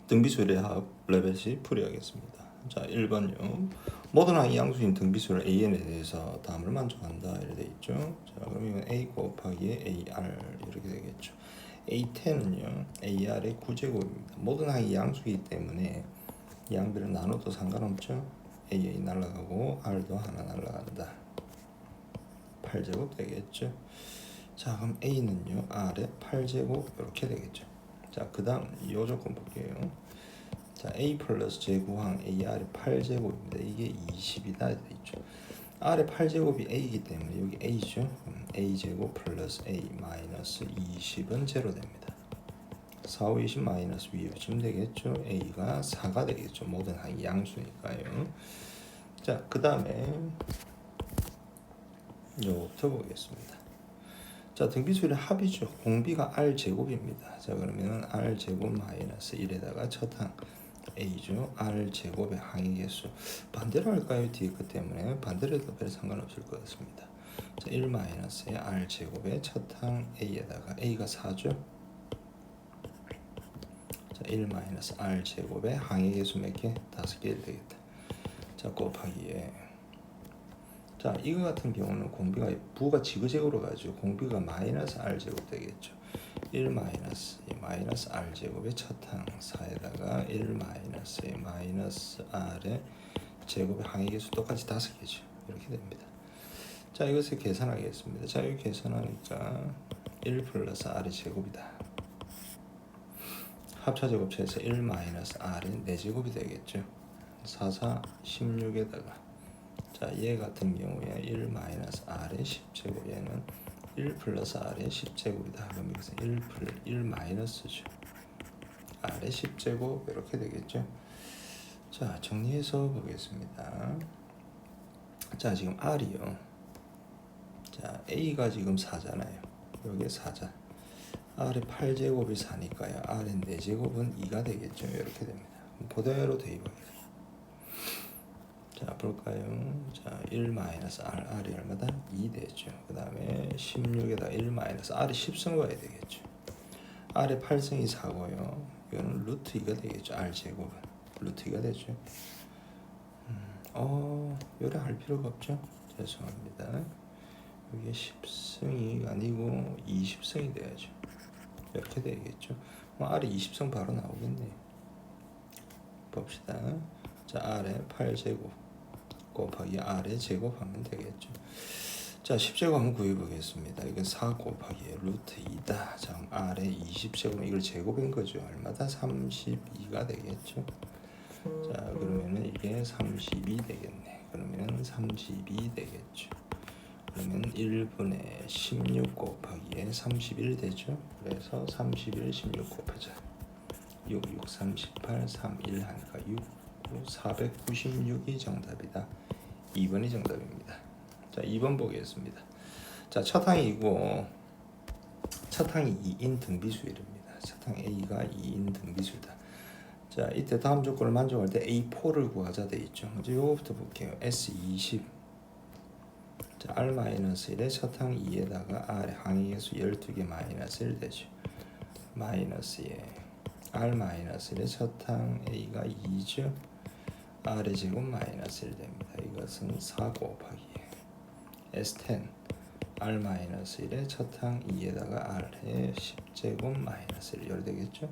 등비수열의 합 레벨 C 풀이하겠습니다. 자, 1번요. 모든 항이 양수인 등비수열 AN에 대해서 다음을 만족한다 이렇게 되어 있죠. 자, 그럼 이건 A 곱하기 AR 이렇게 되겠죠. A10은요 AR의 9제곱입니다. 모든 항이 양수이기 때문에 양비를 나눠도 상관없죠. AA 날라가고 R도 하나 날라간다. 8제곱 되겠죠. 자, 그럼 A는요 R의 8제곱 이렇게 되겠죠. 자, 그 다음 이 조건 볼게요. 자, A 플러스 제곱항 AR의 8제곱입니다. 이게 20이다 되어 있죠. R의 8제곱이 A이기 때문에 여기 A죠. A제곱 플러스 A 마이너스 20은 제로 됩니다. 4, 5, 20 마이너스 위에 붙이면 되겠죠. A가 4가 되겠죠. 모든 항이 양수니까요. 자, 그 다음에 요거부터 보겠습니다. 자, 등비수열의 합이죠. 공비가 R제곱입니다. 자, 그러면 R제곱 마이너스 1에다가 첫항 A죠. R제곱의 항의 개수 반대로 할까요? 뒤에 것 때문에 반대로 해도 별 상관없을 것 같습니다. 자, 1 마이너스의 R제곱의 첫항 A에다가 A가 4죠. 자, 1 마이너스 R제곱의 항의 개수 몇 개? 5개 되겠다. 자, 곱하기에 자, 이거 같은 경우는 공비가 부가 지그재그로 가죠. 공비가 마이너스 R제곱 되겠죠. 1 마이너스 R제곱의 첫항 4에다가 1 마이너스 마이너스 R의 제곱의 항의 개수 똑같이 5개죠. 이렇게 됩니다. 자, 이것을 계산하겠습니다. 자, 이거 계산하니까 1 플러스 R의 제곱이다. 합차제곱체에서 1 마이너스 R의 4제곱이 되겠죠. 4, 4, 16에다가 자, 얘 같은 경우에 1 마이너스 R의 10제곱 얘는 1 플러스 R의 10제곱이다. 그럼 여기서 1 마이너스죠. R의 10제곱 이렇게 되겠죠. 자, 정리해서 보겠습니다. 자, 지금 R이요. 자, A가 지금 4잖아요. 여기 4자. R의 8제곱이 4니까요. R의 4제곱은 2가 되겠죠. 이렇게 됩니다. 그대로 대입하겠습니다. 자, 볼까요? 자, 1 마이너스 R, R이 얼마다? 2 되죠. 그 다음에 16에다 1 마이너스 R이 10승 가야 되겠죠. R의 8승이 4고요. 이거는 루트 2가 되겠죠. R 제곱은 루트 2가 되죠. 요래 필요가 없죠. 죄송합니다. 이게 10승이 아니고 20승이 돼야죠. 이렇게 되겠죠. R이 20승 바로 나오겠네요. 봅시다. 자, R의 8제곱 곱하기 R의 제곱하면 되겠죠. 자, 10제곱 한번 구해보겠습니다. 이건 4 곱하기 루트 2다. 자, 그럼 R의 20제곱 이걸 제곱인 거죠. 얼마다? 32가 되겠죠. 자, 그러면은 이게 32 되겠네. 그러면 32 되겠죠. 그러면 1분의 16 곱하기에 31 되죠. 그래서 31, 16 곱하자. 6, 6, 38, 3, 1 하니까 6, 496이 정답이다. 2번이 정답입니다. 자, 2번 보겠습니다. 자, 첫항이고 첫항이 2인 등비수열입니다. 첫항 A가 2인 등비수다. 자, 이때 다음 조건을 만족할 때 A4를 구하자 돼 있죠. 이제 요거부터 볼게요. S20 자, R-1의 첫항 2에다가 R의 항의 개수 12개 마이너스 1 되죠. 마이너스에 R-1의 첫항 A가 2죠. R의 제곱 마이너스 1 됩니다. 이것은 4 곱하기 S10 R-1의 첫항 2에다가 R의 10제곱 마이너스 1 이렇게 되겠죠.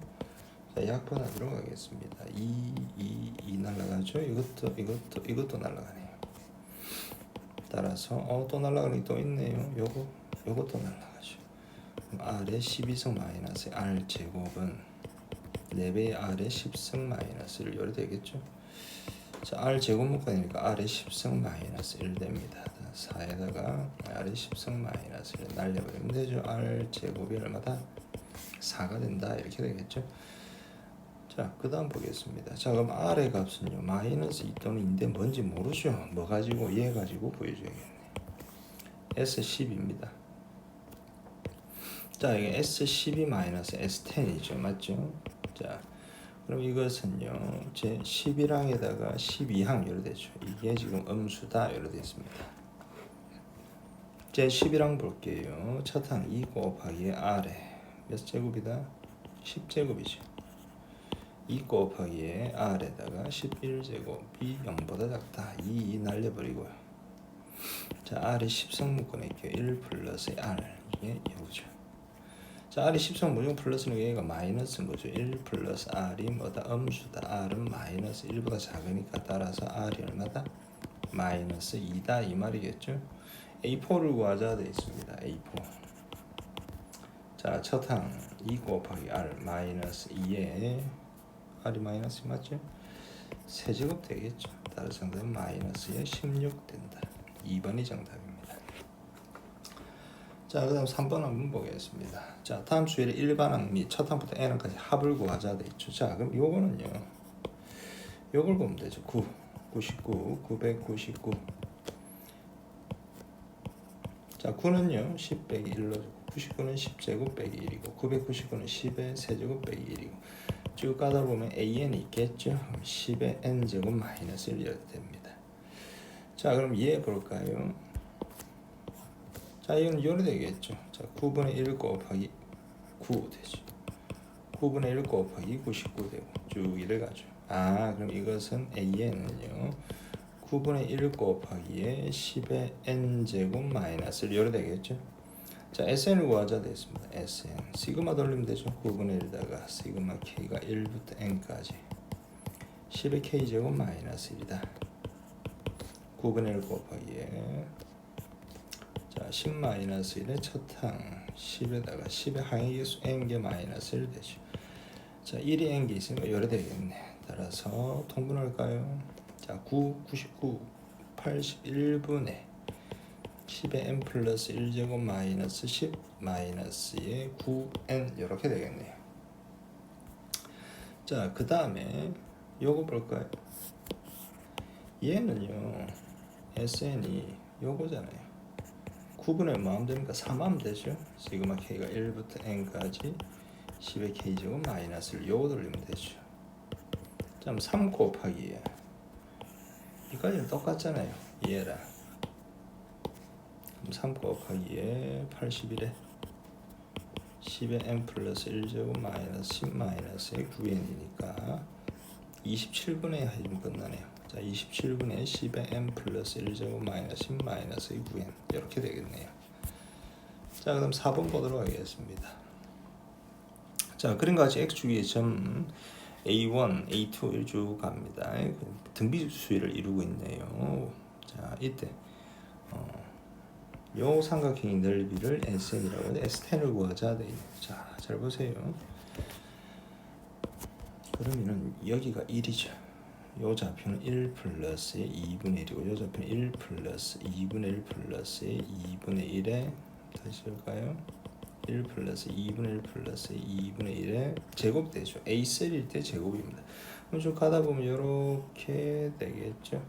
자, 약분하도록 하겠습니다. 2 날라가죠. 이것도 날라가네요. 따라서 또 날라가는 게 또 있네요. 요것도 날라가죠. 그럼 R의 12승 마이너스 R 제곱은 4배의 R의 10승 마이너스 1 이렇게 되겠죠. 자, R 제곱 묶어내니까 R의 10승 마이너스 1 됩니다. 4에다가 R의 10승 마이너스 1 날려버리면 되죠. R 제곱이 얼마다? 4가 된다. 이렇게 되겠죠. 자, 그 다음 보겠습니다. 자, 그럼 R의 값은요 마이너스 2 또는 2인데 뭔지 모르죠. 뭐 가지고 얘 가지고 보여줘야겠네. S10입니다. 자, 이게 S12 마이너스 S10이죠. 맞죠? 자, 그럼 이것은요 제 11항에다가 12항 이렇게 되죠. 이게 지금 음수다 이렇게 되어 있습니다. 제 11항 볼게요. 첫항 2 곱하기 R에 몇 제곱이다? 10제곱이죠. 2 곱하기에 r에다가 11제곱이 0보다 작다. 2 날려버리고요. 자, r이 10성 묶어낼게요. 1 플러스 r 이게 이거죠. 자, r이 10성 무조건 플러스는 얘가 마이너스인 거죠. 1 플러스 r이 뭐다? 음수다. r은 마이너스 1보다 작으니까 따라서 r이 얼마다? 마이너스 2다 이 말이겠죠. A4를 구하자 돼 있습니다. A4. 자, 첫 항 2 곱하기 r 마이너스 2에 r이 마이너스 맞죠? 세제곱 되겠죠. 따라서 정답은 마이너스에 16 된다. 2번이 정답입니다. 자, 그 다음 3번 한번 보겠습니다. 자, 다음 수열의 일반항 및 첫 항부터 n항까지 합을 구하자 돼 있죠. 자, 그럼 요거는요. 요걸 보면 되죠. 9, 99, 999. 자, 9는요. 10 빼기 1로 주고 99는 10제곱 빼기 1이고 999는 10의 세제곱 빼기 1이고 쭉 가다 보면 an이 있겠죠. 10의 n제곱 마이너스 1 이렇게 됩니다. 자, 그럼 얘 볼까요? 자, 이건 요리 되겠죠. 자, 9분의 1 곱하기 9 되죠. 9분의 1 곱하기 99 되고 쭉 이래 가죠. 아, 그럼 이것은 an은요. 9분의 1 곱하기에 10의 n제곱 마이너스 1 요리 되겠죠. 자, SN을 구하자 됐습니다. SN 시그마 돌리면 되죠. 9분의 1에다가 시그마 K가 1부터 N까지 10의 K제곱 마이너스 1이다. 9분의 1 곱하기에 자, 10 마이너스 1의 첫항 10에다가 10의 항의 개수 N개 마이너스 1 되죠. 자, 1이 N개 있으니까 요래 되겠네. 따라서 통분할까요? 자, 9, 99, 81분의 10의 n 플러스 1제곱 마이너스 10 마이너스의 9n 이렇게 되겠네요. 자, 그 다음에 요거 볼까요? 얘는요. SN이 요거잖아요. 9분의 뭐 하면 됩니까? 3 하면 되죠. 시그마 K가 1부터 n까지 10의 K제곱 마이너스 1 요거 돌리면 되죠. 자, 3 곱하기에 이까지는 똑같잖아요. 얘랑 3 곱하기에 81에 10의 n 플러스 1제곱 마이너스 10 마이너스의 9n이니까 27분의 하시면 끝나네요. 자, 27분의 10의 n 플러스 1제곱 마이너스 10 마이너스의 9n 이렇게 되겠네요. 자, 그럼 4번 보도록 하겠습니다. 자, 그림과 같이 x축의 점 A1, A2를 쭉 갑니다. 등비 수위를 이루고 있네요. 자, 이때 요 삼각형의 넓이를 SN이라고 해서 S10을 구하자 돼 있네요. 자, 잘 보세요. 그러면은 여기가 1이죠. 요 좌표는 1 플러스의 2분의 1이고 요 좌표는 1 플러스 2분의 1 플러스의 2분의 1에 다시 볼까요? 1 플러스 2분의 1 플러스 2분의 1의 제곱되죠. A3일 때 제곱입니다. 그럼 쭉 가다 보면 이렇게 되겠죠.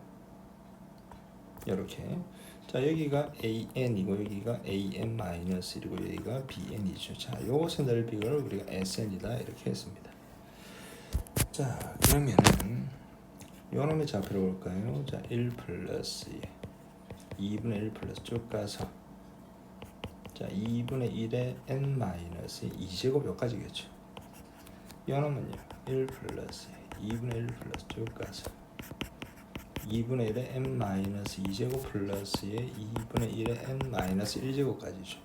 이렇게. 자, 여기가 AN이고 여기가 AN-1이고 여기가 BN이죠. 자, 요것의 넓이를 우리가 SN이다 이렇게 했습니다. 자, 그러면은 요놈의 좌표를 볼까요? 자, 1 플러스 2분의 1 플러스 쭉 가서 자, 2분의 1의 n-2제곱 여기까지겠죠. 요놈은요 1 플러스 2분의 1 플러스 쭉 가서 2분의 1의 n-2제곱 플러스의 2분의 1의 n-1제곱까지죠.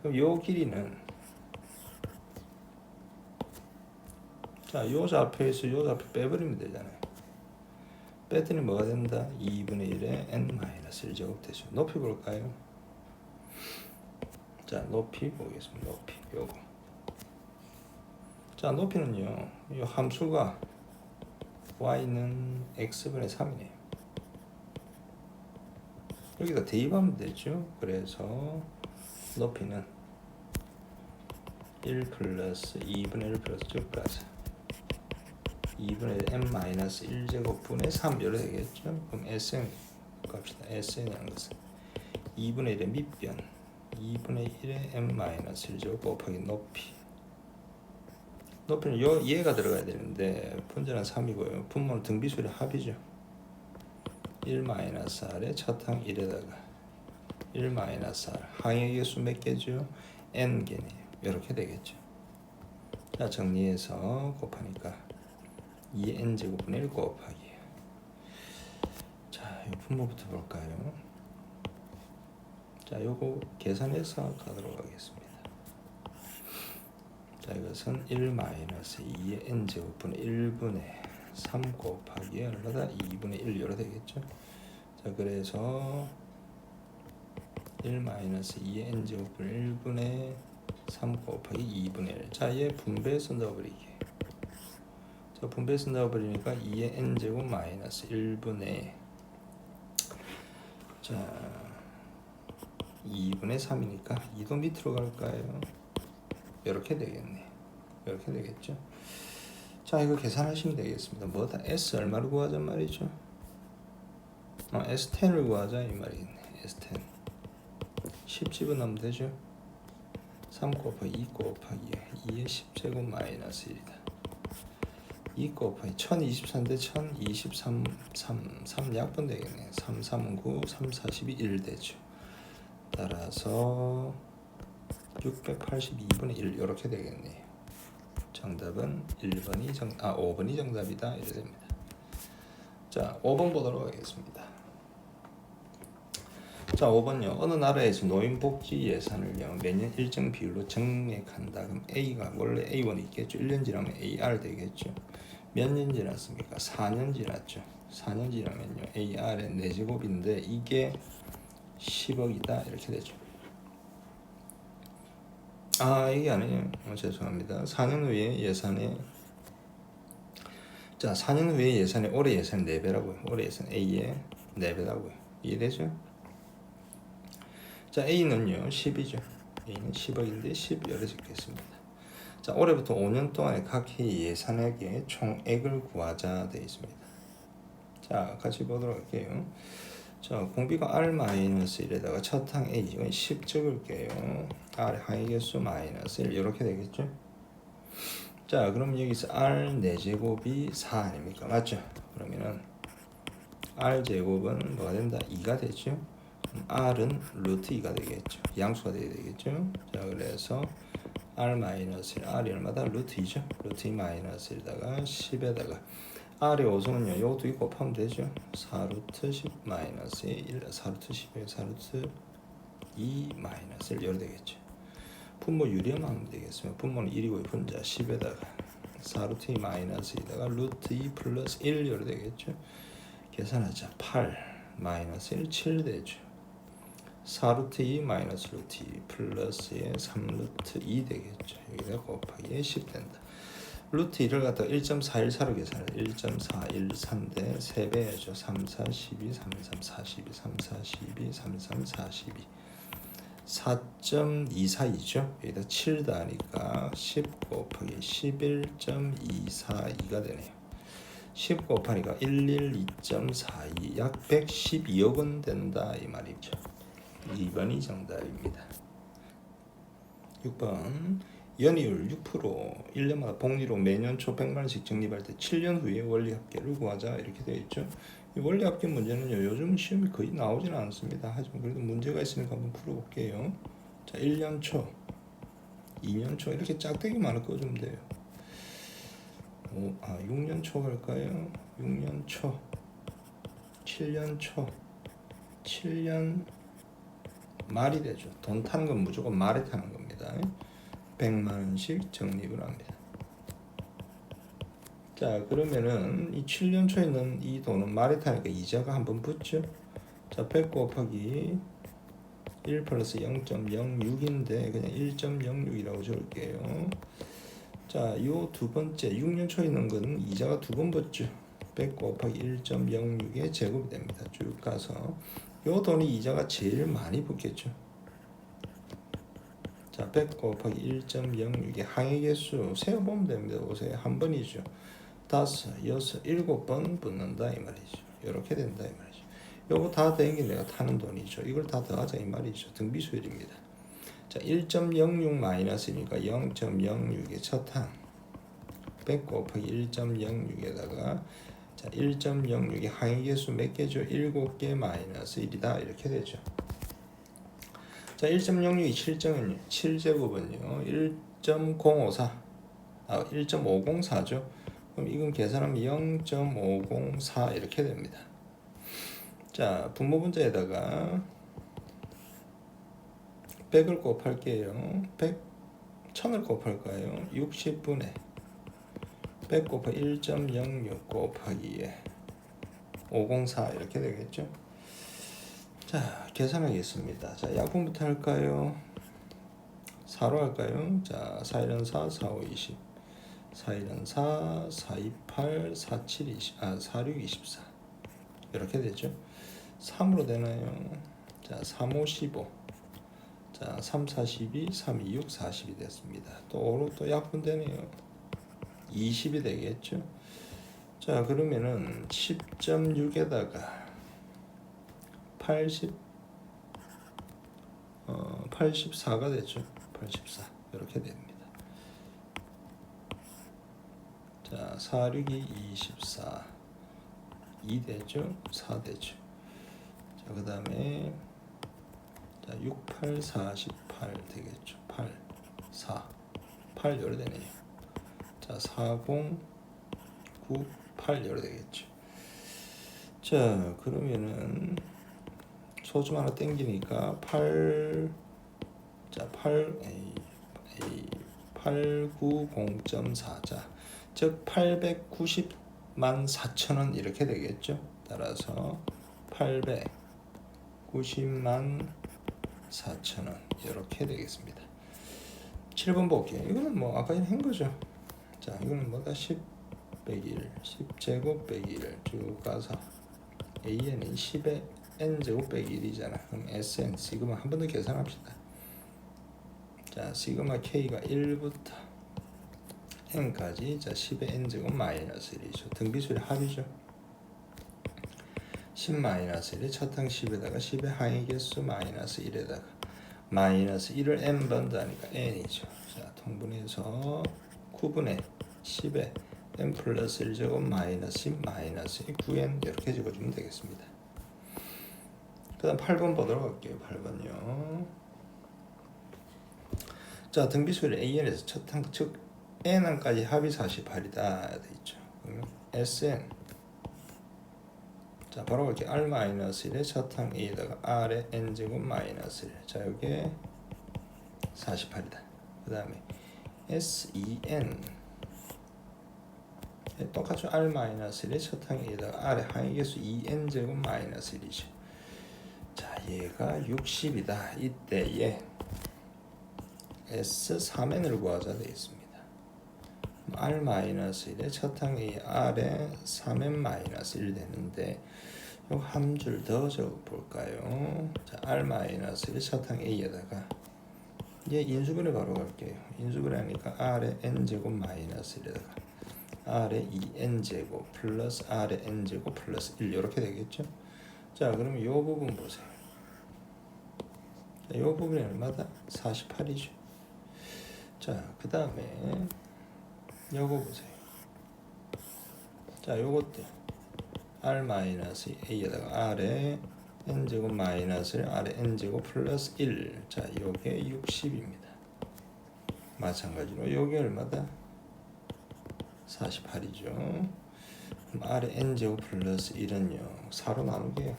그럼 요 길이는 자, 요 좌표에서 요 좌표 빼버리면 되잖아요. 뺐더니 뭐가 된다? 2분의 1의 n-1제곱 되죠. 높이 볼까요? 자, 높이 보겠습니다. 높이 요거. 자, 높이는요. 이 함수가 y는 x분의 3이네요. 여기다 대입하면 되죠. 그래서 높이는 1 플러스 2분의 1 플러스 쭉 가서 2분의 1 n-1제곱분의 3 이렇게 되겠죠. 그럼 Sn 값이다. Sn이라는 것은 2분의 1의 밑변 2분의 1의 n-1제곱 곱하기 높이. 높이는 얘가 들어가야 되는데 분자는 3이고요. 분모는 등비수의 합이죠. 1-r의 첫항 1에다가 1-r 항의 개수 몇 개죠? n개네요. 이렇게 되겠죠. 자, 정리해서 곱하니까 2의 n제곱분의 1 곱하기. 자, 이 분모부터 볼까요? 자, 요거 계산해서 가도록 하겠습니다. 자, 이것은 1 마이너스 2의 n제곱분의 1분의 3 곱하기 얼마다? 2분의 1 이렇게 되겠죠. 자, 그래서 1 마이너스 2의 n제곱분의 1분의 3 곱하기 2분의 1. 자, 얘 분배해서 넣어버리기. 자, 분배해서 넣어버리니까 2의 n제곱 마이너스 1분의 자 2분의 3이니까 2도 밑으로 갈까요? 이렇게 되겠네. 이렇게 되겠죠. 자, 이거 계산하시면 되겠습니다. 뭐다? S 얼마를 구하잔 말이죠? S10을 구하자 이 말이겠네. S10 10 집어넣으면 되죠. 3 곱하기 2 곱하기 2의 10제곱 마이너스 1이다. 2 곱하기 1024인데 1023 3 약분 되겠네. 3 3 9 3 42 1 되죠. 따라서 682분의 1 이렇게 되겠네요. 정답은 5번이 정답이다 이렇게 됩니다. 자, 5번 보도록 하겠습니다. 자, 5번요. 어느 나라에서 노인복지 예산을요 매년 일정 비율로 정액한다. 그럼 A가 원래 A1이 있겠죠. 1년 지나면 AR 되겠죠. 몇 년 지났습니까? 4년 지났죠. 4년 지나면요 AR의 4제곱인데 이게 10억이다 이렇게 되죠. 이게 아니에요. 죄송합니다. 4년 후에 예산에 자 4년 후에 예산에 올해 예산 4배라고요. 올해 예산 A의 4배라고요. 이해되죠? 자, A는요 10이죠. A는 10억인데 10 열어 적겠습니다. 자, 올해부터 5년 동안의 각 해 예산액의 총액을 구하자 되어 있습니다. 자, 같이 보도록 할게요. 자, 공비가 R-1에다가 첫 항 A 이건 10 적을게요. R 항의개수 마이너스 1 이렇게 되겠죠. 자, 그럼 여기서 R 4제곱이 4 아닙니까? 맞죠? 그러면은 R 제곱은 뭐가 된다? 2가 되죠. R은 루트 2가 되겠죠. 양수가 되어야 되겠죠. 자, 그래서 R 마이너스 1, R이 얼마다? 루트 2죠. 루트 2 마이너스 1에다가 10에다가 R의 5승은요 요것도 2 곱하면 되죠. 4루트 10 마이너스 1, 4루트 10에 4루트 2 마이너스 1 이렇게 되겠죠. 분모 유리하면 되겠습니다. 분모는 1이고 분자 10에다가 4루트 2 마이너스 2에다가 루트 2 플러스 1 이렇게 되겠죠. 계산하자. 8 마이너스 1, 7 되죠. 4루트 2 마이너스 루트 2 플러스에 3루트 2 되겠죠. 여기다 곱하기 10 된다. 루트 2를 갖다가 1.414로 계산해. 1.414인데 3배야죠. 3, 4, 12, 3, 3, 42, 3, 4, 12, 3, 3, 42 4.242죠. 여기다 7 더하니까 10 곱하기 11.242가 되네요. 10 곱하니까 112.42 약 112억 원 된다 이 말이죠. 2번이 정답입니다. 6번 연이율 6% 1년마다 복리로 매년 초 100만원씩 적립할 때 7년 후에 원리합계를 구하자 이렇게 되어 있죠. 이 원리합계 문제는요 요즘 시험이 거의 나오지는 않습니다. 하지만 그래도 문제가 있으니까 한번 풀어볼게요. 자, 1년 초 2년 초 이렇게 짝대기만을 꺼주면 돼요. 6년 초 갈까요? 6년 초 7년 초 7년 말이 되죠. 돈 타는 건 무조건 말에 타는 겁니다. 100만원씩 적립을 합니다. 자, 그러면은 이 7년 초에 있는 이 돈은 말에 타니까 이자가 한번 붙죠. 자, 100 곱하기 1 플러스 0.06인데 그냥 1.06이라고 적을게요. 자, 요 두 번째 6년 초에 있는 거는 이자가 두 번 붙죠. 100 곱하기 1.06의 제곱이 됩니다. 쭉 가서 요 돈이 이자가 제일 많이 붙겠죠. 자, 100 곱하기 1.06의 항의개수 세어보면 됩니다. 보세요. 한 번이죠. 5, 6, 7번 붙는다 이 말이죠. 이렇게 된다 이 말이죠. 요거 다 된 게 내가 타는 돈이죠. 이걸 다 더하자 이 말이죠. 등비수열입니다. 자, 1.06 마이너스니까 0.06의 첫 항 100 곱하기 1.06에다가 자, 1.06의 항의개수 몇 개죠? 7개 마이너스 1이다 이렇게 되죠. 자, 1.06이 7정은요. 7제곱은요. 1.054 1.504죠. 그럼 이건 계산하면 0.504 이렇게 됩니다. 자, 분모 분자에다가 100을 곱할게요. 100, 1000을 곱할까요? 60분의 100 곱하기 1.06 곱하기 504 이렇게 되겠죠. 자, 계산하겠습니다. 자, 약분부터 할까요? 4로 할까요? 자, 4, 1은 4, 4, 5, 20 4, 1은 4, 4, 2, 8, 4, 7, 20 4, 6, 24 이렇게 되죠. 3으로 되나요? 자, 3, 5, 15 자, 3, 4, 12 3, 2, 6, 40이 됐습니다. 또 5로 또 약분되네요. 20이 되겠죠. 자, 그러면은 10.6에다가 84가 되죠. 84 이렇게 됩니다. 자, 4, 6이 24 2 되죠. 4 되죠. 자, 그 다음에 자, 6, 8, 48 되겠죠. 8, 4, 8 요래 되네요. 자, 40, 9, 8 요래 되겠죠. 자, 그러면은 소좀 하나 땡기니까 8, 자, 890.4 자, 즉 890만 4천원 이렇게 되겠죠. 따라서 890만 4천원 이렇게 되겠습니다. 7번 볼게요. 이거는 뭐 아까 한 거죠. 자, 이거는 뭐다? 10 빼기 1 10제곱 빼기 1 쭉 가서 AN이 10의 n제곱 빼기 1이잖아. 그럼 SN 시그마 한 번 더 계산합시다. 자, 시그마 K가 1부터 n까지 자 10의 n제곱 마이너스 1이죠. 등비수의 합이죠. 10 마이너스 1의 첫항 10에다가 10의 항의 개수 마이너스 1에다가 마이너스 1을 n번 더하니까 n이죠. 자, 통분해서 9분의 10의 n 플러스 1제곱 마이너스 10 마이너스 9n 이렇게 적어주면 되겠습니다. 그 다음 8번 보도록 할게요. 8번요. 자, 등비수를 AN에서 첫항 즉 n항까지 합이 48이다 돼 있죠. 그러면 SN 자, 바로 이렇게 R-1의 첫항 A에다가 R의 N제곱 마이너스 1 자, 여기에 48이다. 그 다음에 SEN 똑같죠. R-1의 첫항 A에다가 R의 항의계수 2N제곱 마이너스 1이죠. 자, 얘가 60이다. 이때에 S3N을 구하자 되어 있습니다. R-1의 첫항 A R의 3N-1 되는데 요 한 줄 더 적어볼까요? 자, R-의 첫항 A에다가 얘 인수분해 바로 갈게요. 인수분해 하니까 R의 N제곱 마이너스 1에다가 R의 2N제곱 플러스 R의 N제곱 플러스 1 이렇게 되겠죠? 자, 그러면 요 부분 보세요. 자, 요 부분이 얼마다? 48이죠. 자, 그 다음에 요거 보세요. 자, 요것도 R-A에다가 R의 N제곱 마이너스 1 R의 N제곱 플러스 1 자, 요게 60입니다. 마찬가지로 요게 얼마다? 48이죠. 그럼 R의 N제곱 플러스 1은요 4로 나누게요.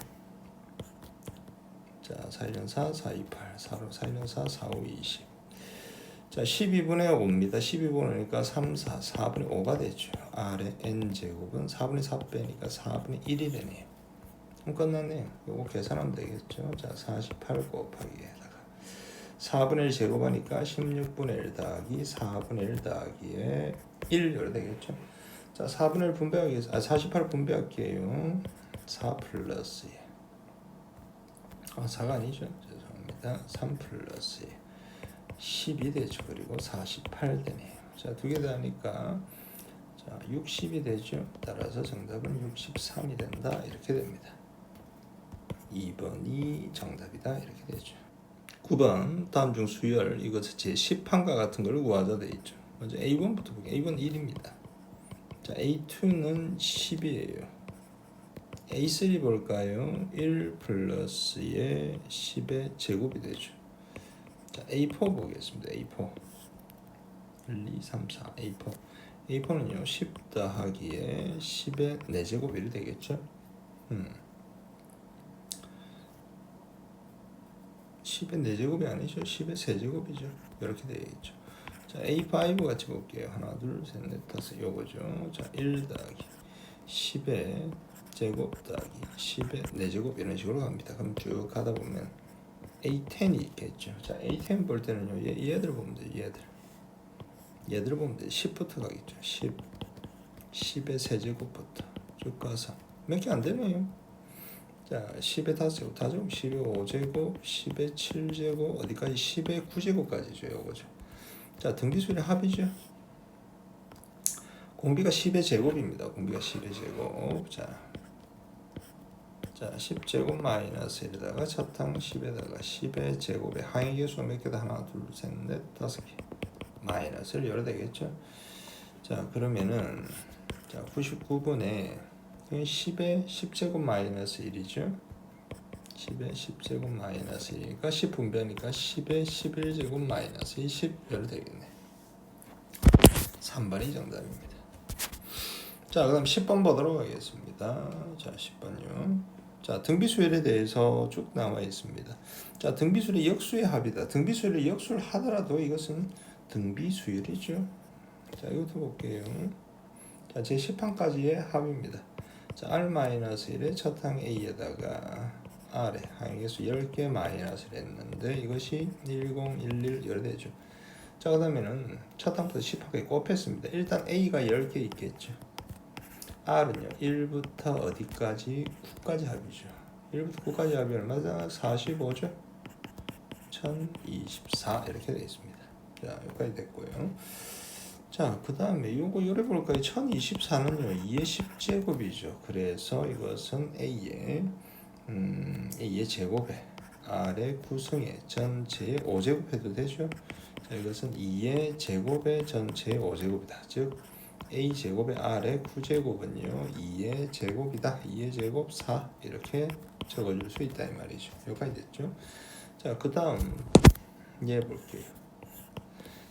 자, 4, 1은 4, 4, 2, 8 4로 4, 1은 4, 4, 5, 20 자, 12분의 5입니다. 12분이니까 3, 4, 4분의 5가 되죠. R의 N제곱은 4분의 4 빼니까 4분의 1이 되네요. 그럼 끝났네요. 요거 계산하면 되겠죠. 자, 48 곱하기에다가 4분의 1 제곱하니까 16분의 1 더하기 4분의 1 더하기에 1 이렇게 되겠죠. 자, 4분의 1 분배하기 위해서 48 분배할게요. 4 플러스 4가 아니죠. 죄송합니다. 3 플러스 12 되죠. 그리고 48 되네요. 자, 두 개 더하니까 자, 60이 되죠. 따라서 정답은 63이 된다. 이렇게 됩니다. 2번이 정답이다. 이렇게 되죠. 9번 다음 중 수열 이것은 제10항과 같은 걸 구하자 돼 있죠. 먼저 A1부터 볼게요. A1 1입니다. 자, A2는 10이에요. A3 볼까요? 1 플러스의 10의 제곱이 되죠. 자, A4 보겠습니다. A4 1, 2, 3, 4 A4 A4는요 10 더하기에 10의 4제곱 이렇게 되겠죠. 10의 4제곱이 아니죠. 10의 세제곱이죠. 이렇게 되겠죠. 자, A5 같이 볼게요. 하나, 둘, 셋, 넷, 다섯 요거죠. 자, 1 더하기 10의 제곱 더하기 10의 4제곱 이런 식으로 갑니다. 그럼 쭉 가다 보면 A10이 있겠죠. 자, A10 볼 때는요. 얘들 보면 돼요. 얘들 보면 돼요. 10부터 가겠죠. 10의 세제곱부터 쭉 가서 몇 개 안 되네요. 자, 10의 5제곱, 10의 5제곱, 10의 7제곱, 어디까지? 10의 9제곱까지죠. 요거죠. 자, 등비수열의 합이죠. 공비가 10의 제곱입니다. 공비가 10의 제곱. 자, 10제곱 마이너스 1에다가 차탕 10에다가 10의 제곱에 항의 개수가 몇 개다? 하나, 둘, 셋, 넷, 5개. 마이너스를 열어야 되겠죠. 자, 그러면은 자, 99분의 10의 10제곱 마이너스 1이죠. 10의 10제곱 마이너스 1이니까 10분배니까 10의 11제곱 마이너스 20 열어야 되겠네. 3번이 정답입니다. 자, 그 다음 10번 보도록 하겠습니다. 자, 10번요. 자, 등비수열에 대해서 쭉 나와 있습니다. 자, 등비수열의 역수의 합이다. 등비수열의 역수를 하더라도 이것은 등비수열이죠. 자, 이것도 볼게요. 자, 제 10항까지의 합입니다. 자, R-1의 첫항 A에다가 R에 항의계수 10개 마이너스를 했는데 이것이 1011 열대죠. 자, 그 다음에는 첫항부터 10항까지 곱했습니다. 일단 A가 10개 있겠죠. R은요 1부터 어디까지? 9까지 합이죠. 1부터 9까지 합이 얼마다? 45죠. 1024 이렇게 되어 있습니다. 자, 여기까지 됐고요. 자, 그 다음에 요거 요래 볼까요? 1024는요 2의 10제곱이죠. 그래서 이것은 A의 제곱에 R의 구성의 전체의 5제곱 해도 되죠. 자, 이것은 2의 제곱의 전체의 5제곱이다. 즉 A 제곱의 R의 9제곱은요 2의 제곱이다. 2의 제곱 4 이렇게 적어줄 수 있다 이 말이죠. 여기까지 됐죠. 자, 그 다음 얘 볼게요.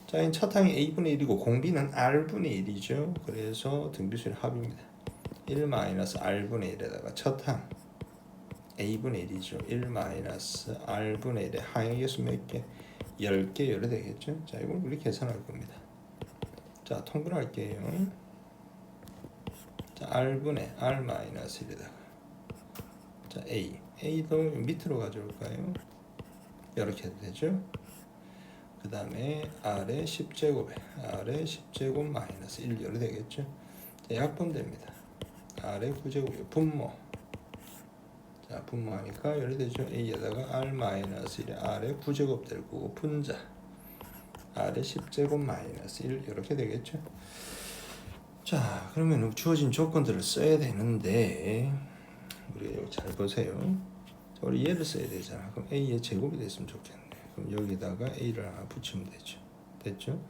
자, 첫 항이 A분의 1이고 공비는 R분의 1이죠. 그래서 등비수열 합입니다. 1-R분의 1에다가 첫 항 A분의 1이죠. 1-R분의 1의 항의 개수 몇 개? 10개 열어야 되겠죠. 자, 이걸 우리 계산할 겁니다. 자, 통분할게요. 자, R분의 R-1에다가 자, A도 밑으로 가져올까요? 이렇게 해도 되죠. 그 다음에 R의 10제곱에 R의 10제곱 마이너스 1 열어야 되겠죠. 자, 약분됩니다. R의 9제곱이 분모. 자, 분모하니까 열어야 되죠. A에다가 R 마이너스 1에 R의 9제곱 될 거고 분자 R의 10제곱 마이너스 1 이렇게 되겠죠. 자, 그러면 주어진 조건들을 써야 되는데 우리 잘 보세요. 자, 우리 얘를 써야 되잖아. 그럼 A의 제곱이 됐으면 좋겠네. 그럼 여기다가 A를 하나 붙이면 되죠. 됐죠?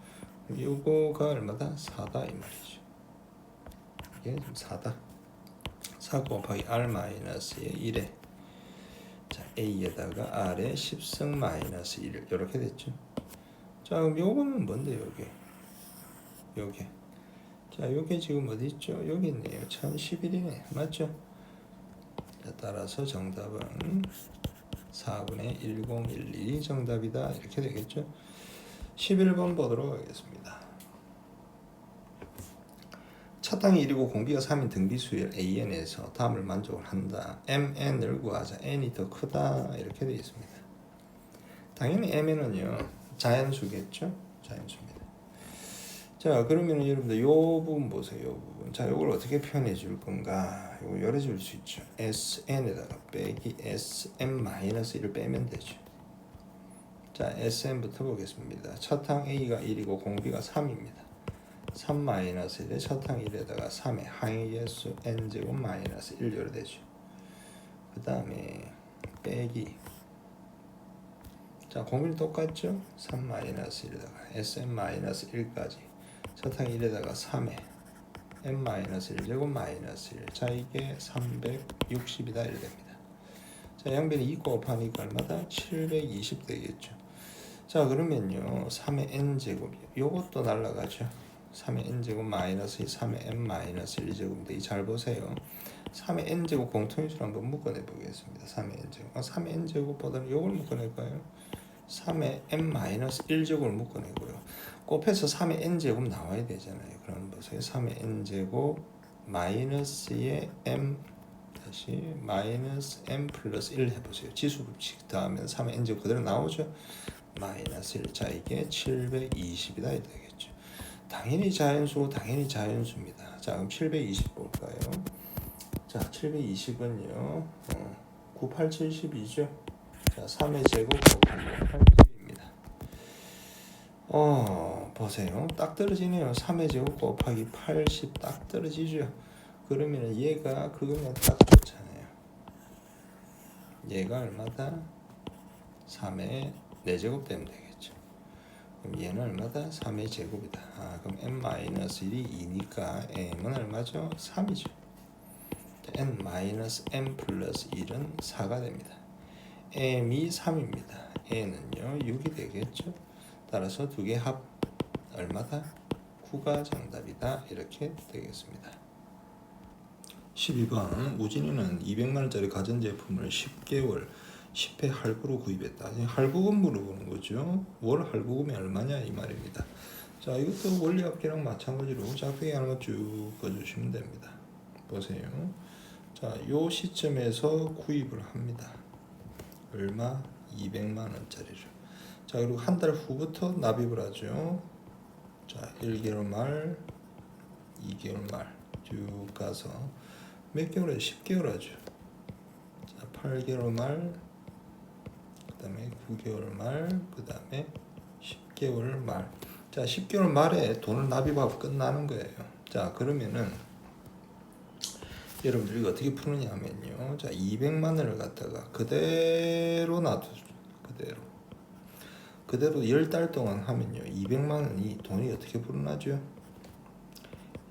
그럼 요거가 얼마다? 4다 이 말이죠. 이게 4다. 4 곱하기 R-1의 1에 자, A에다가 R의 10승 마이너스 1 이렇게 됐죠. 자, 그럼 요거는 뭔데 요게 자, 요게 지금 어디 있죠? 여기 있네요. 1011이네. 맞죠? 자, 따라서 정답은 4분의 1012 정답이다. 이렇게 되겠죠. 11번 보도록 하겠습니다. 차땅이 1이고 공비가 3인 등비수열 AN에서 다음을 만족을 한다. MN을 구하자. N이 더 크다. 이렇게 되어 있습니다. 당연히 MN은요. 자연수겠죠. 자연수입니다. 자, 그러면 여러분들 요 부분 보세요. 요 부분. 자, 요걸 어떻게 표현해 줄 건가? 요거 열어줄 수 있죠. SN에다가 빼기 SM-1을 빼면 되죠. 자, SN부터 보겠습니다. 첫항 A가 1이고 공비가 3입니다. 3-1에 첫항 1에다가 3의 항의 개수 n제곱 마이너스 1 열어야 되죠. 그 다음에 빼기 자, 공비는 똑같죠? 3-1에다가 SM-1까지 첫항 1에다가 3의 n-1제곱 마이너스 1 자, 이게 360이다 이래 됩니다. 자, 양변이 2 곱하니까 얼마다? 720 되겠죠. 자, 그러면요 3의 n제곱이요 요것도 날라가죠. 3의 n제곱 마이너스 3의 n 마이너스 1제곱인데 잘 보세요. 3의 n제곱 공통인수를 한번 묶어내 보겠습니다. 3의 n제곱 3의 n제곱보다는 이걸 묶어낼까요? 3의 n 마이너스 1제곱을 묶어내고요. 곱해서 3의 n제곱 나와야 되잖아요. 그럼 보세요. 3의 n제곱 마이너스의 m 다시 마이너스 m 플러스 1 해보세요. 지수법칙 더하면 3의 n제곱 그대로 나오죠. 마이너스 1. 자, 이게 720이다 되겠죠. 당연히 자연수고 당연히 자연수입니다. 자, 그럼 720 볼까요? 자, 720은요 9870이죠. 자, 3의 제곱 곱하기 80입니다. 보세요. 딱 떨어지네요. 3의 제곱 곱하기 80 딱 떨어지죠. 그러면 얘가 그거면 딱 좋잖아요. 얘가 얼마다? 3의 4제곱 되면 되겠죠. 그럼 얘는 얼마다? 3의 제곱이다. 그럼 n-1이 2니까 m은 얼마죠? 3이죠. n-m 플러스 1은 4가 됩니다. m이 3입니다. n은요 6이 되겠죠. 따라서 두 개 합 얼마다? 9가 정답이다. 이렇게 되겠습니다. 12번 우진이는 200만원짜리 가전제품을 10개월 10회 할부로 구입했다. 할부금 물어보는 거죠. 월 할부금이 얼마냐 이 말입니다. 자, 이것도 원리합계랑 마찬가지로 작두개 하는 거 쭉 꺼주시면 됩니다. 보세요. 자, 요 시점에서 구입을 합니다. 얼마? 200만원짜리를. 자, 그리고 한 달 후부터 납입을 하죠. 자, 1개월 말, 2개월 말 쭉 가서 몇 개월 하죠? 10개월 하죠. 자, 8개월 말, 그 다음에 9개월 말, 그 다음에 10개월 말. 자, 10개월 말에 돈을 납입하고 끝나는 거예요. 자, 그러면은 여러분들 이거 어떻게 푸느냐 하면요. 자, 200만 원을 갖다가 그대로 놔두죠. 그대로 10달 동안 하면요. 200만 원이 돈이 어떻게 불어나죠?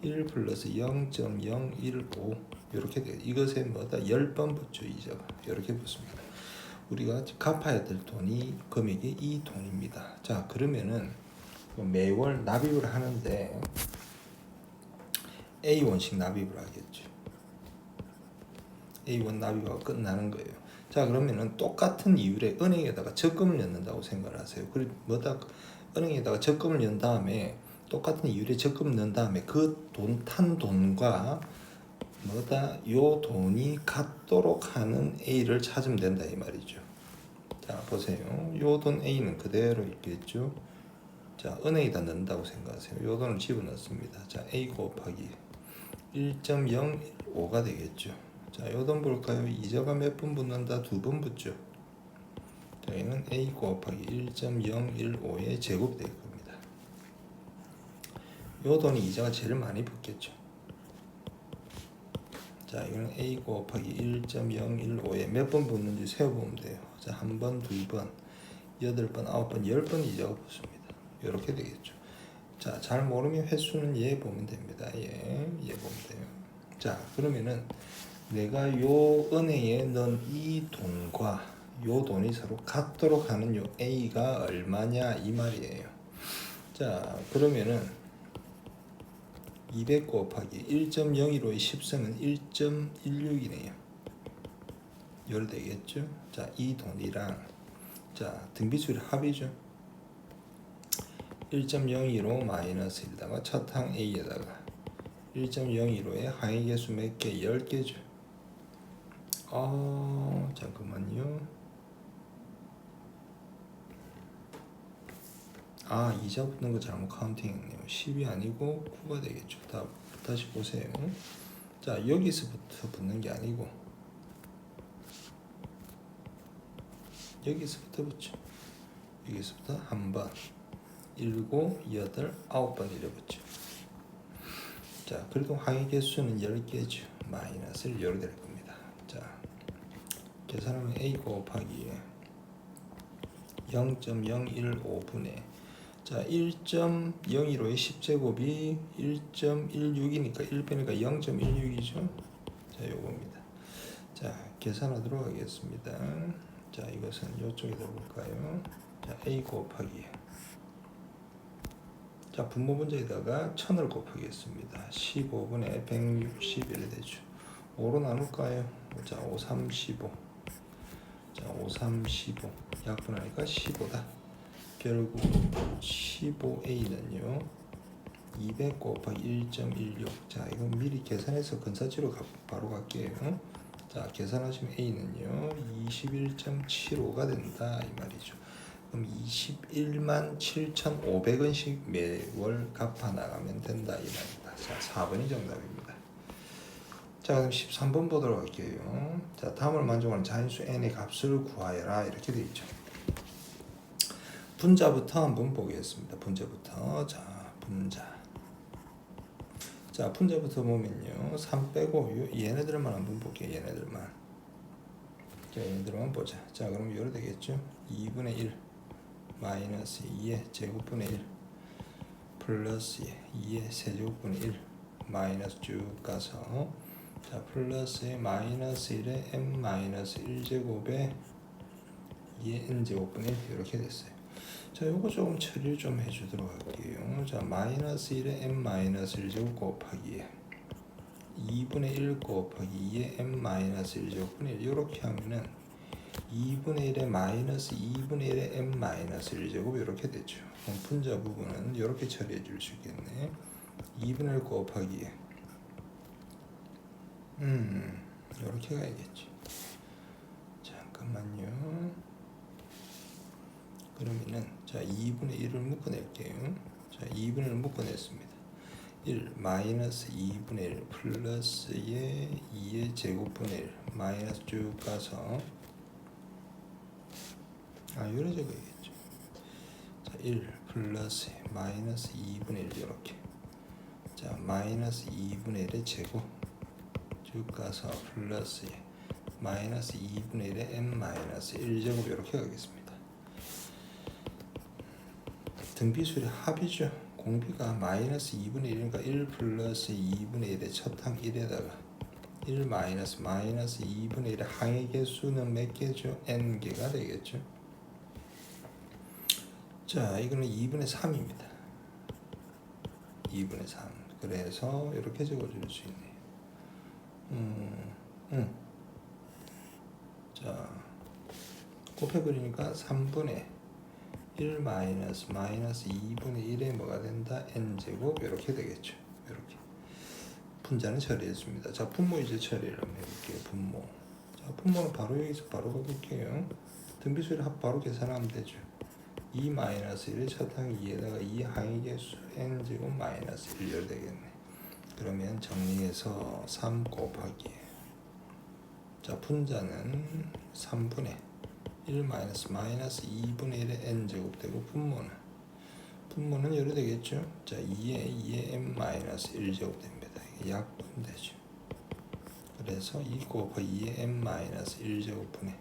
1 플러스 0.015 이렇게 돼요. 이것에 뭐다? 10번 붙죠. 이자가. 이렇게 붙습니다. 우리가 갚아야 될 돈이 금액이 이 돈입니다. 자, 그러면은 매월 납입을 하는데 A1씩 납입을 하겠죠. A1 납입하고 끝나는 거예요. 자, 그러면은 똑같은 이율에 은행에다가 적금을 넣는다고 생각을 하세요. 그리고 뭐다? 은행에다가 적금을 넣은 다음에 똑같은 이율에 적금을 넣은 다음에 그 돈 탄 돈과 뭐다? 요 돈이 같도록 하는 A를 찾으면 된다 이 말이죠. 자, 보세요. 요 돈 A는 그대로 있겠죠. 자, 은행에다 넣는다고 생각하세요. 요 돈을 집어넣습니다. 자, A 곱하기 1.05가 되겠죠. 자, 요 돈 볼까요? 이자가 몇 번 붙는다? 2번 붙죠. 저희는 A 곱하기 1.015의 제곱 될 겁니다. 요 돈이 이자가 제일 많이 붙겠죠. 자, 이거는 A 곱하기 1.015에 몇 번 붙는지 세어보면 돼요. 자, 한 번, 두 번, 8번, 9번, 10번 이자가 붙습니다. 이렇게 되겠죠. 자, 잘 모르면 횟수는 얘 보면 됩니다. 얘 보면 돼요. 자, 그러면은 내가 요 은행에 넣은 이 돈과 요 돈이 서로 같도록 하는 요 A가 얼마냐 이 말이에요. 자, 그러면은 200 곱하기 1.015의 10승은 1.16이네요. 열 되겠죠? 자, 이 돈이랑 자, 등비수를 합이죠. 1.015 마이너스 1다가 첫 항 A에다가 1.015의 항의 개수 몇 개? 10개죠. 잠깐만요. 이자 붙는 거 잘못 카운팅했네요. 10이 아니고 9가 되겠죠. 다시 보세요. 자, 여기서부터 붙는 게 아니고 여기서부터 붙죠. 여기서부터 한 번, 7, 8, 9번 이래 붙죠. 자, 그래도 항의 개수는 10개죠. 마이너스를 이렇게 될 겁니다. 자, 계산하면 A 곱하기 0.015분의 자, 1.015의 10제곱이 1.16이니까 1 빼니까 0.16이죠. 자, 요겁니다. 자, 계산하도록 하겠습니다. 자, 이것은 이쪽에다 볼까요? 자, A 곱하기 자, 분모 문제에다가 1000을 곱하겠습니다. 15분의 161이 되죠. 5로 나눌까요? 자, 5, 3, 15. 자, 5, 3, 15. 약분하니까 15다. 결국 15A는요. 200 곱하기 1.16. 자, 이거 미리 계산해서 근사치로 바로 갈게요. 자, 계산하시면 A는요. 21.75가 된다 이 말이죠. 그럼 21만 7,500원씩 매월 갚아 나가면 된다 이 말입니다. 자, 4번이 정답입니다. 자, 그럼 13번 보도록 할게요. 자, 다음을 만족하는 자인수 n의 값을 구하여라 이렇게 되어 있죠. 분자부터 한번 보겠습니다. 분자부터. 자, 분자. 자, 분자부터 보면요. 3 빼고 얘네들만 한번 볼게요. 얘네들만. 자, 얘네들만 보자. 자, 그럼 요래 되겠죠. 2분의 1 마이너스 2의 제곱분의 1 플러스 2의 세제곱분의 1 마이너스 쭉 가서 자, 플러스의 마이너스 1의 m 마이너스 1제곱에 2의 n제곱분의 1 이렇게 됐어요. 자, 요거 조금 처리를 좀 해주도록 할게요. 자, 마이너스 1의 m 마이너스 1제곱 곱하기 2분의 1 곱하기 2의 m 마이너스 1제곱분의 1 이렇게 하면은 2분의 1의 마이너스 2분의 1의 m 마이너스 1제곱 이렇게 되죠. 그럼 분자 부분은 이렇게 처리해 줄 수 있겠네. 2분의 1 곱하기 이렇게 가야겠지. 잠깐만요. 그러면은 자, 2분의 1을 묶어낼게요. 자, 2분의 1을 묶어냈습니다. 1 마이너스 2분의 1 플러스의 2의 제곱분의 1 마이너스 쭉 가서 요래 적어야겠죠. 자, 1 플러스 마이너스 2분의 1 이렇게. 자, 마이너스 2분의 1의 제곱 쭉 가서 플러스 마이너스 2분의 1의 m 마이너스 1제곱 이렇게 가겠습니다. 등비수의 합이죠. 공비가 마이너스 2분의 1이니까 1 플러스 2분의 1의 첫항 1에다가 1 마이너스 마이너스 2분의 1의 항의 개수는 몇 개죠? n개가 되겠죠. 자, 이거는 2분의 3입니다. 2분의 3. 그래서 이렇게 적어줄 수 있네요. 자, 곱해버리니까 3분의 1 마이너스 2분의 1에 뭐가 된다? n제곱 이렇게 되겠죠. 이렇게. 분자는 처리했습니다. 자, 분모 이제 처리를 한번 해볼게요. 분모. 자, 분모는 바로 여기서 바로 가볼게요. 등비수를 합 바로 계산하면 되죠. 2 마이너스 1의 첫항 2에다가 2 항의 개수 n제곱 마이너스 1이 되겠네. 그러면 정리해서 3 곱하기 자, 분자는 3분의 1 마이너스 2분의 1의 n제곱 되고 분모는 이래 되겠죠. 자, 2의 m 마이너스 1제곱 됩니다. 이게 약분되죠. 그래서 2 곱하기 2의 m 마이너스 1제곱분의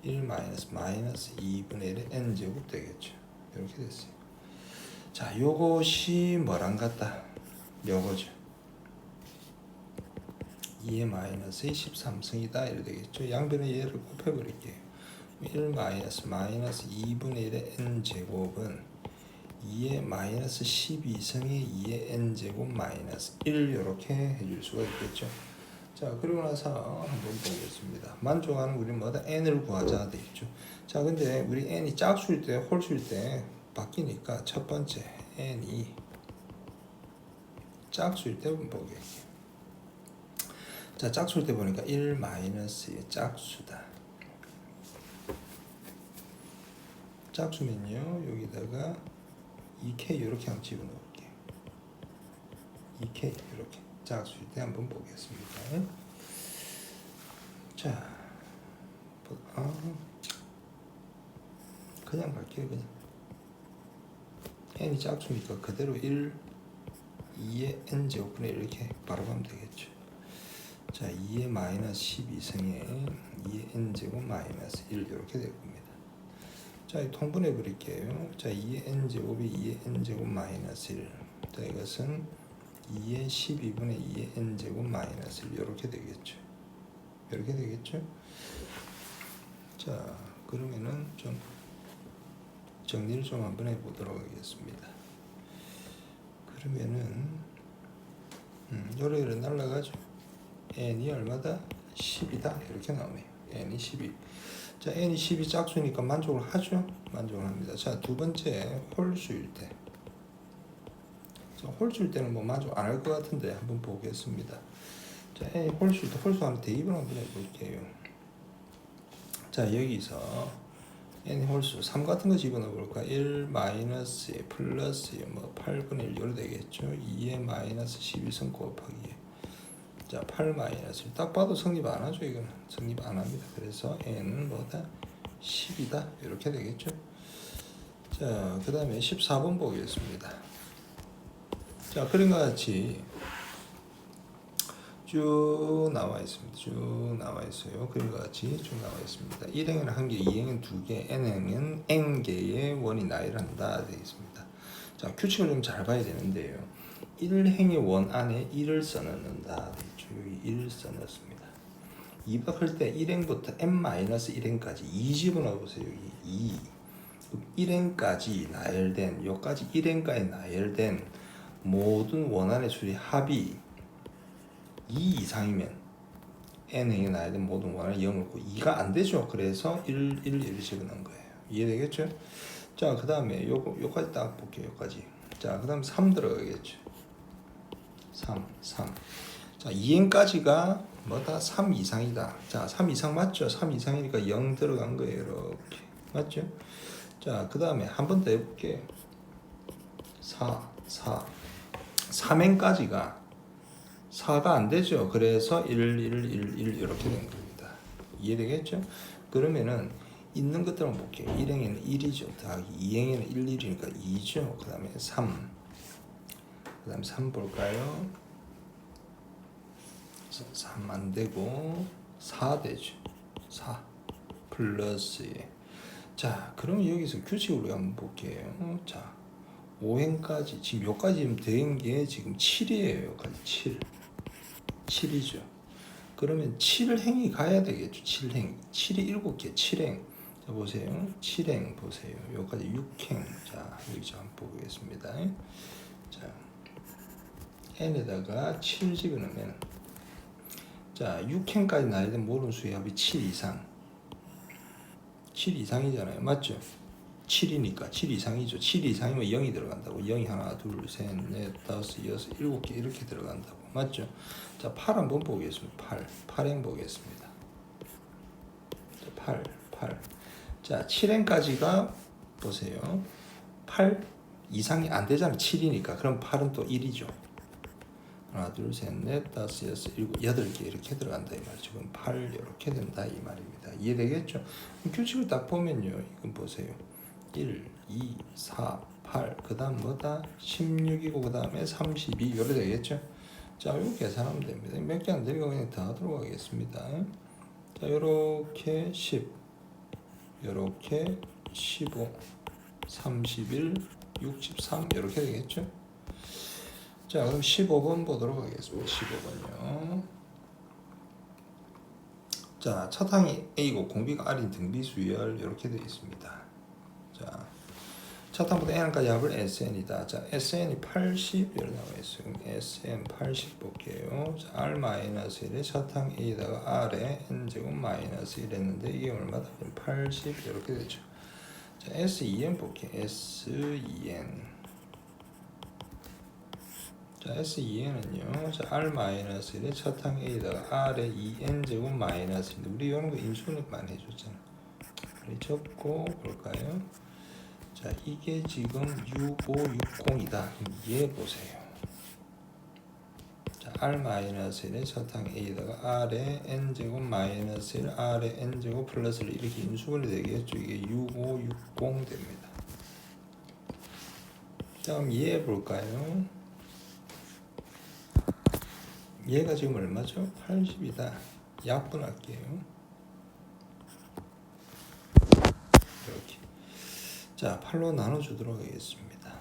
1 마이너스 2분의 1의 n제곱 되겠죠. 이렇게 됐어요. 자, 요것이 뭐랑 같다? 요거죠. 2의 마이너스의 13승이다 이래 되겠죠. 양변의 얘를 곱해버릴게요. 1 마이너스 2분의 1의 n제곱은 2의 마이너스 12승의 2의 n제곱 마이너스 1 이렇게 해줄 수가 있겠죠. 자, 그리고 나서 한번 보겠습니다. 만족하는 우리 뭐다? n을 구하자 돼 있죠. 자, 근데 우리 n이 짝수일 때 홀수일 때 바뀌니까 첫 번째 n이 짝수일 때 보게. 자, 짝수일 때 보니까 1 마이너스의 짝수다. 짝수면요, 여기다가 2k 이렇게 한번 집어넣을게요. 2k 이렇게 짝수일 때 한번 보겠습니다. 자, 그냥 갈게요. 그냥 n이 짝수니까 그대로 1 2의 n제곱분의 이렇게 바로 가면 되겠죠. 자, 2의 마이너스 12승에 2의 n제곱 마이너스 1 이렇게 될 겁니다. 자, 통분해 버릴게요. 자, 2의 n제곱이 2의 n제곱 마이너스 1. 자, 이것은 2의 12분의 2의 n제곱 마이너스 1 이렇게 되겠죠. 이렇게 되겠죠. 자, 그러면은 좀 정리를 좀 한번 해보도록 하겠습니다. 그러면은 요래요래 날라가죠. n이 얼마다? 10이다 이렇게 나오네요. n이 12. 자, n이 10이 짝수니까 만족을 하죠. 만족을 합니다. 자, 두 번째 홀수일 때. 자, 홀수일 때는 뭐 만족 안 할 것 같은데 한번 보겠습니다. 자, n이 홀수일 때 홀수하면 대입을 한번 해볼게요. 자, 여기서 n이 홀수 3 같은 거 집어넣어 볼까? 1 마이너스 플러스 뭐 8분의 1 요로 되겠죠. 2에 마이너스 11승 곱하기. 자, 8 마이너스 딱 봐도 성립 안 하죠. 이거는 성립 안 합니다. 그래서 n은 뭐다? 10이다 이렇게 되겠죠. 자, 그 다음에 14번 보겠습니다. 자, 그림과 같이 쭉 나와 있습니다. 쭉 나와 있어요. 그림과 같이 쭉 나와 있습니다. 1행은 1개, 2행은 2개, n행은 n개의 원이 나열한다 되어 있습니다. 자, 규칙을 좀 잘 봐야 되는데요. 1행의 원 안에 1을 써넣는다. 여기 1을 써넣습니다. 2박할 때 1행부터 n-1행까지 2 집어넣어 보세요. 여기 2. 1행까지 나열된, 여기까지 1행까지 나열된 모든 원안의 수의 합이 2 이상이면 n행에 나열된 모든 원안에 0을 넣고 2가 안 되죠. 그래서 1 집어넣은 거예요. 이해되겠죠? 자, 그 다음에 요까지 딱 볼게요. 요까지. 자, 그 다음 3 들어가겠죠. 3. 자, 2n까지가 뭐다? 3 이상이다. 자, 3 이상 맞죠? 3 이상이니까 0 들어간 거예요. 이렇게. 맞죠? 자, 그 다음에 한 번 더 해볼게요. 4. 3n까지가 4가 안 되죠. 그래서 1 이렇게 된 겁니다. 이해되겠죠? 그러면은 있는 것들만 볼게요. 1행에는 1이죠. 더하기 2행에는 1이니까 2죠. 그 다음에 3. 그 다음에 3 볼까요? 3 안 되고 4 되죠. 4 플러스에. 자, 그러면 여기서 규칙을 우리가 한번 볼게요. 자, 5행까지 지금 여기까지 된 게 지금 7이에요. 여기까지 7이죠. 그러면 7행이 가야 되겠죠. 7행. 7이 7개. 7행. 자, 보세요. 7행 보세요. 여기까지 6행. 자, 여기 좀 한번 보겠습니다. 자, n에다가 7 집어넣으면, 자, 6행까지 나야 된 모든 수의 합이 7 이상. 7 이상이잖아요. 맞죠? 7이니까 7 이상이죠. 7 이상이면 0이 들어간다고. 0이 하나, 둘, 셋, 넷, 다섯, 여섯, 7개 이렇게 들어간다고. 맞죠? 자, 8 한번 보겠습니다. 8행 보겠습니다. 자, 8. 자, 7행까지가 보세요. 8 이상이 안 되잖아요. 7이니까. 그럼 8은 또 1이죠. 하나, 둘, 셋, 넷, 다섯, 여섯, 일곱, 8개 이렇게 들어간다 이 말이죠. 그럼 8 이렇게 된다 이 말입니다. 이해되겠죠? 규칙을 딱 보면요. 이건 보세요. 1, 2, 4, 8. 그 다음 뭐다? 16이고 그 다음에 32 이렇게 되겠죠? 자, 이렇게 계산하면 됩니다. 몇 개 안 되니까 그냥 다 들어가겠습니다. 자, 요렇게 10, 요렇게 15, 31, 63 이렇게 되겠죠? 자, 그럼 15번 보도록 하겠습니다. 15번요. 자, 차탕이 A고 공비가 R인 등비수열 이렇게 되어 있습니다. 자, 차탕부터 N까지 합을 SN이다. 자, SN이 80 이렇게 나와 있어요. 그럼 SN 80 볼게요. 자, R-1에 차탕 A에다가 R에 N제곱 마이너스 1 했는데 이게 얼마다? 80 이렇게 되죠. 자, SEN 볼게요. SEN. 자, SEN은요. 자, R-1에 차탕 A에다가 R에 2N제곱 마이너스인데 우리 이런 거 인수분해만 해줬잖아. 우리 적고 볼까요? 자, 이게 지금 6560이다. 이해 보세요. 자, R-1에 차탕 A에다가 R에 N제곱 마이너스 1, R에 N제곱 플러스를 이렇게 인수분해 되겠죠. 이게 6560 됩니다. 다음 이해해 볼까요? 얘가 지금 얼마죠? 80이다. 약분할게요. 이렇게. 자, 8로 나눠주도록 하겠습니다.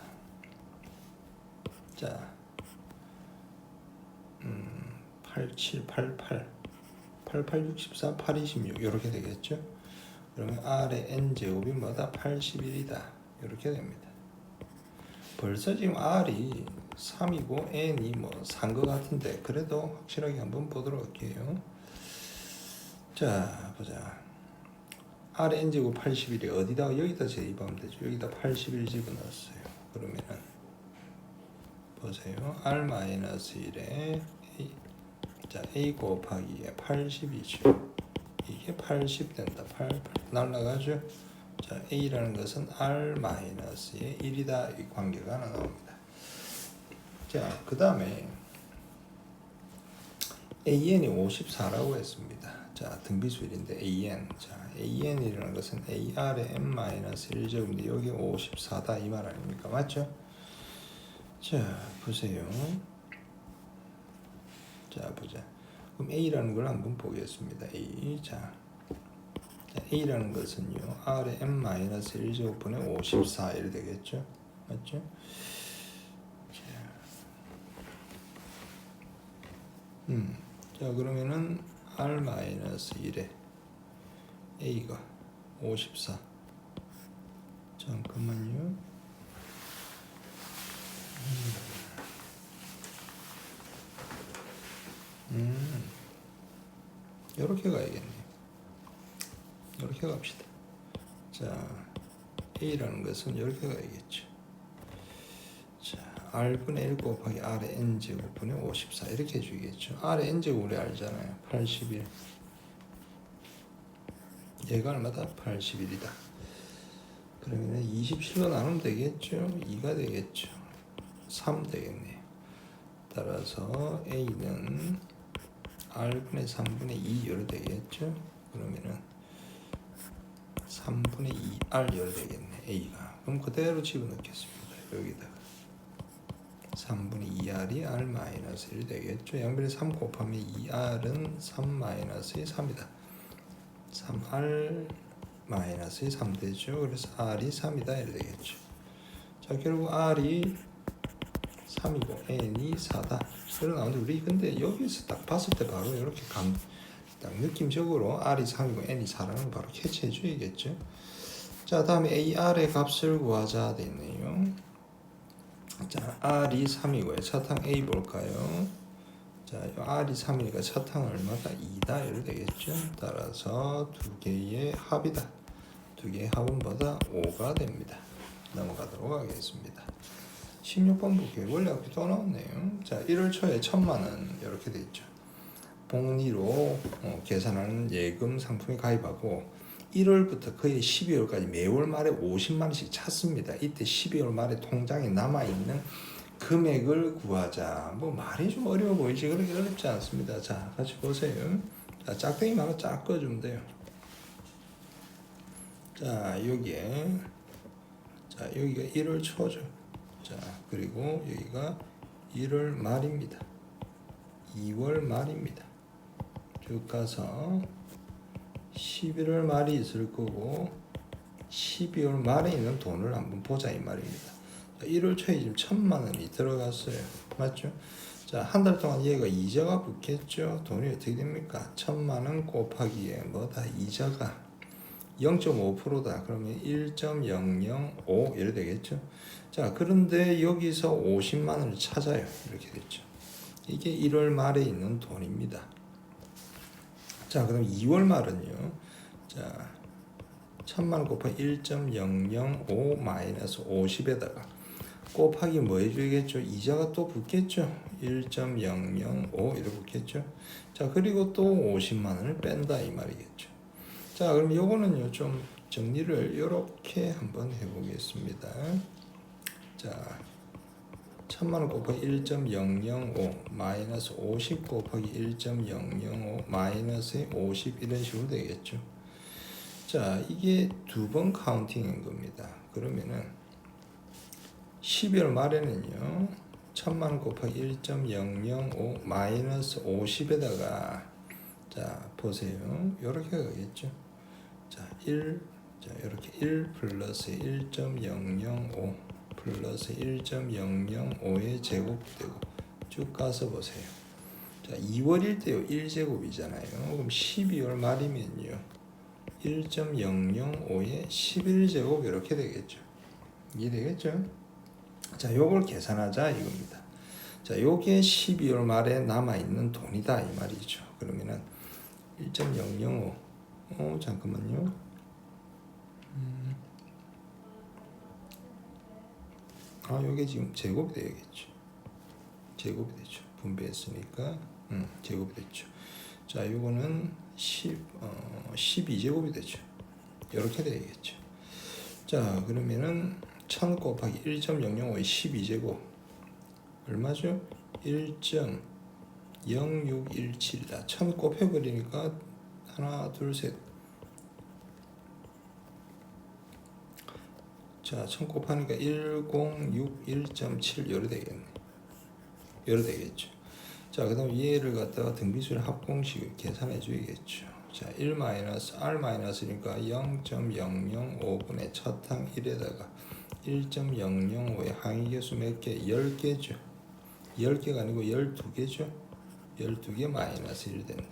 자, 8, 7, 8, 8. 8, 8, 64, 8, 26. 이렇게 되겠죠? 그러면 R의 N제곱이 뭐다? 81이다. 이렇게 됩니다. 벌써 지금 R이 3이고 n이 뭐 산 것 같은데 그래도 확실하게 한번 보도록 할게요. 자 보자. Rn제곱 81이 어디다가 여기다 대입하면 되죠. 여기다 81 집어넣었어요. 그러면은 보세요. R-1에 A, 자 A 곱하기 80이죠. 이게 80 된다. 8 날라가죠. 자 A라는 것은 R-에 1이다. 이 관계가 하나 나옵니다. 자 그 다음에 AN이 54라고 했습니다. 자 등비수일인데 AN. 자 AN이라는 것은 AR의 n-1제곱인데 여기 54다 이 말 아닙니까? 맞죠? 자 보세요. 자 보자. 그럼 A라는 걸 한번 보겠습니다. A. 자 A라는 것은요 R의 n-1제곱분의 54 이렇게 되겠죠? 맞죠? 자 그러면은 R-1에 A가 54. 잠깐만요. 이렇게 가야겠네요. 이렇게 갑시다. 자 A라는 것은 이렇게 가야겠죠. 자 R분의 1 곱하기 R의 N제곱분의 54 이렇게 해주겠죠. R의 N제곱 우리 알잖아요. 81. 얘가 얼마다? 81이다. 그러면 27로 나누면 되겠죠. 2가 되겠죠. 3 되겠네요. 따라서 A는 R분의 3분의 2 열이 되겠죠. 그러면은 3분의 2R 열이 되겠네. A가. 그럼 그대로 집어넣겠습니다. 여기다가 3분의 2R이 R-1이 되겠죠. 양변에 3 곱하면 2R은 3-2의 3이다. 3R 마이너스 3 되죠. 그래서 R이 3이다 이렇게 되겠죠. 자 결국 R이 3이고 N이 4다. 그러 나오는데 우리 근데 여기서 딱 봤을 때 바로 이렇게 딱 느낌적으로 R이 3이고 N이 4라는 바로 캐치해 줘야겠죠. 자 다음에 AR의 값을 구하자 돼 있네요. 자 R이 3이고요. 차탕 A 볼까요? 자 R이 3이니까 차탕은 얼마다? 2다 이렇게 되겠죠. 따라서 두 개의 합이다. 두 개의 합은 보다 5가 됩니다. 넘어가도록 하겠습니다. 16번 볼게요. 원래학교 또 나왔네요. 자 1월 초에 1000만원 이렇게 돼 있죠. 복리로 계산하는 예금 상품에 가입하고 1월부터 거의 12월까지 매월 말에 50만원씩 찼습니다. 이때 12월 말에 통장에 남아있는 금액을 구하자. 뭐 말이 좀 어려워 보이지 그렇게 어렵지 않습니다. 자 같이 보세요. 자 짝대기 말고 짝 꺼주면 돼요. 자 여기에 자 여기가 1월 초죠. 자 그리고 여기가 1월 말입니다. 2월 말입니다. 쭉 가서 11월 말이 있을 거고 12월 말에 있는 돈을 한번 보자 이 말입니다. 자, 1월 초에 지금 1000만원이 들어갔어요. 맞죠? 자, 한 달 동안 얘가 이자가 붙겠죠. 돈이 어떻게 됩니까? 1000만원 곱하기에 뭐다? 이자가 0.5%다. 그러면 1.005 이래 되겠죠. 자, 그런데 여기서 50만원을 찾아요. 이렇게 됐죠. 이게 1월 말에 있는 돈입니다. 자, 그럼 2월 말은요. 자, 1000만원 곱하기 1.005 마이너스 50에다가 곱하기 뭐 해줘야겠죠? 이자가 또 붙겠죠? 1.005 이렇게 붙겠죠? 자, 그리고 또 50만원을 뺀다 이 말이겠죠. 자, 그럼 요거는요 좀 정리를 이렇게 한번 해보겠습니다. 자, 1000만원 곱하기 1.005 마이너스 50 곱하기 1.005 마이너스 50 이런 식으로 되겠죠. 자, 이게 두 번 카운팅인 겁니다. 그러면은 12월 말에는요 1000만원 곱하기 1.005 마이너스 50에다가 자 보세요 이렇게 가겠죠. 자 1, 자 이렇게 1 플러스 1.005 플러스 1.005의 제곱되고 쭉 가서 보세요. 자 2월일 때요 1제곱이잖아요. 그럼 12월 말이면요 1.005의 11제곱 이렇게 되겠죠. 이해되겠죠? 자 요걸 계산하자 이겁니다. 자, 요게 12월 말에 남아있는 돈이다 이 말이죠. 그러면은 1.005 잠깐만요. 요게 지금 제곱이 되겠죠. 제곱이 되죠. 분배했으니까 제곱이 됐죠. 자, 요거는 12제곱이 되죠. 이렇게 되겠죠. 자, 그러면은 1000 곱하기 1.005의 12제곱 얼마죠? 1.0617이다. 1000 곱해버리니까 하나, 둘, 셋. 자, 1000 곱하니까 1061.7 요래 되겠네. 요래 되겠죠. 자, 그 다음 얘를 갖다가 등비수를 합공식을 계산해 줘야겠죠. 자, 1-R-니까 0.005분의 차탕 1에다가 1.005의 항의계수 몇 개? 10개죠. 10개가 아니고 12개죠. 12개 마이너스 1 된다.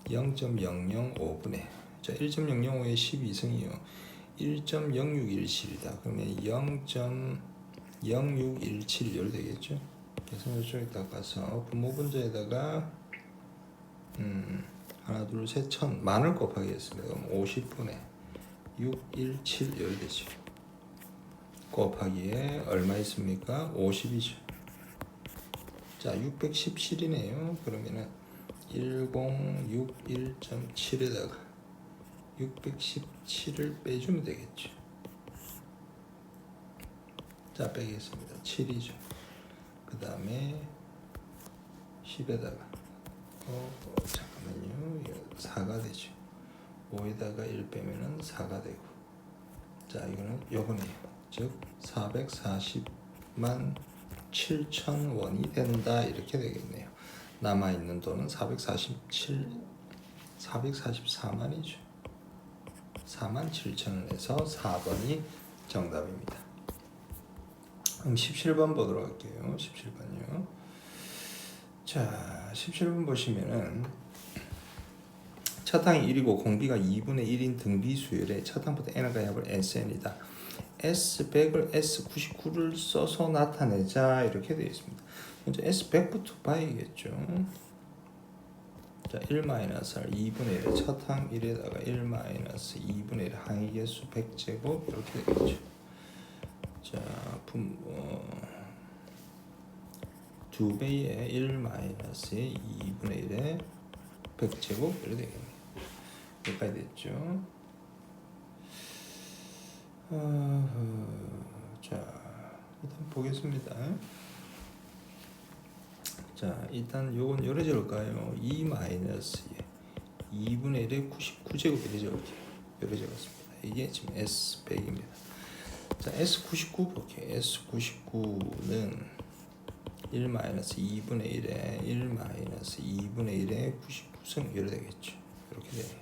0.005분의 자, 1.005의 12승이요. 1.0617이다. 그러면 0.0617 요래 되겠죠. 그래서 이쪽에다 가서 분모분자에다가 하나 둘 셋 천 만을 곱하겠습니다. 그럼 50분의 617 요래 되죠. 곱하기에 얼마 있습니까? 50이죠. 자, 617이네요. 그러면은 1061.7에다가 617을 빼주면 되겠죠. 자, 빼겠습니다. 7이죠. 그 다음에 10에다가 잠깐만요. 4가 되죠. 5에다가 1 빼면은 4가 되고, 자, 이거는 요거네요. 즉 440만 7천 원이 된다 이렇게 되겠네요. 남아있는 돈은 444만이죠. 4만 7천 원에서 4번이 정답입니다. 그럼 17번 보도록 할게요. 17번이요. 자, 17번 보시면은 차탕이 1이고 공비가 2분의 1인 등비 수열에 차탕보다 n가 합을 SN이다. S100을 S99를 써서 나타내자 이렇게 되어 있습니다. 먼저 S100부터 봐야겠죠. 자, 1-R 2분의 1의 차탕 1에다가 1-2분의 1 항의계수 100제곱 이렇게 되겠죠. 자, 2배의 1-2분의 1의 100제곱 이렇게 되겠네요. 여기까지 됐죠. 자, 일단 보겠습니다. 자, 일단 요건 요래 적을까요? 2-2분의 1의 99제곱 이래 적을게요. 요래 적었습니다. 이게 지금 S100입니다. 자, S99 볼게요. S99는 1-2분의 1에 1-2분의 1의 99승 이래 되겠죠. 이렇게 돼요.